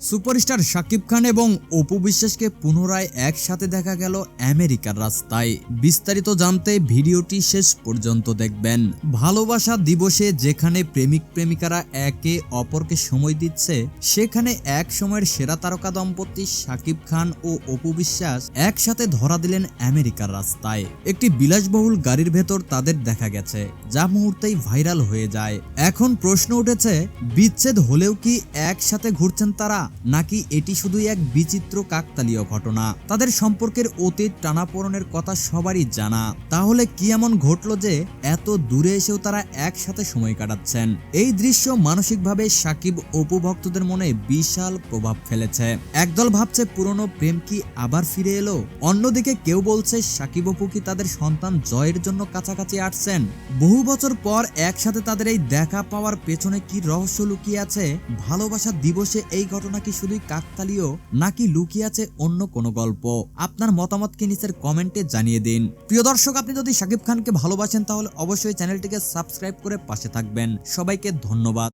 Superstar Shakib Khan এবং অপু বিশ্বাসকে পুনরায় একসাথে দেখা গেল আমেরিকার রাস্তায়। বিস্তারিত জানতে ভিডিওটি শেষ পর্যন্ত দেখবেন। ভালোবাসা দিবসে যেখানে প্রেমিক প্রেমিকারা একে অপরকে সময় দিচ্ছে, সেখানে এক সময়ের সেরা তারকা দম্পতি শাকিব খান ও অপু বিশ্বাস একসাথে ধরা দিলেন আমেরিকার রাস্তায়। একটি বিলাসবহুল গাড়ির ভেতর তাদের দেখা গেছে, যা মুহূর্তেই ভাইরাল হয়ে যায়। এখন প্রশ্ন উঠেছে, বিচ্ছেদ হলেও কি একসাথে ঘুরছেন তারা, নাকি এটি শুধুই এক বিচিত্র কাকতালীয় ঘটনা? তাদের সম্পর্কের অতীত টানাপোড়েনের কথা সবারই জানা। তাহলে কি এমন ঘটলো যে এত দূরে এসেও তারা একসাথে সময় কাটাচ্ছেন? এই দৃশ্য মানসিকভাবে শাকিব অপু ভক্তদের মনে বিশাল প্রভাব ফেলেছে। একদল ভাবছে পুরনো প্রেম কি আবার ফিরে এলো, অন্যদিকে কেউ বলছে শাকিব অপু কি তাদের সন্তান জয়ের জন্য কাছাকাছি আসছেন। বহু বছর পর একসাথে তাদের এই দেখা পাওয়ার পেছনে কি রহস্য লুকিয়ে আছে? ভালোবাসা দিবসে এই ঘটনা কি শুধুই কাকতালীয়, নাকি লুকিয়ে আছে অন্য কোনো গল্প? আপনার মতামতকে নিচের কমেন্টে জানিয়ে দিন। প্রিয় দর্শক, আপনি যদি শাকিব খানকে ভালোবাসেন তাহলে অবশ্যই চ্যানেলটিকে সাবস্ক্রাইব করে পাশে থাকবেন। সবাইকে ধন্যবাদ।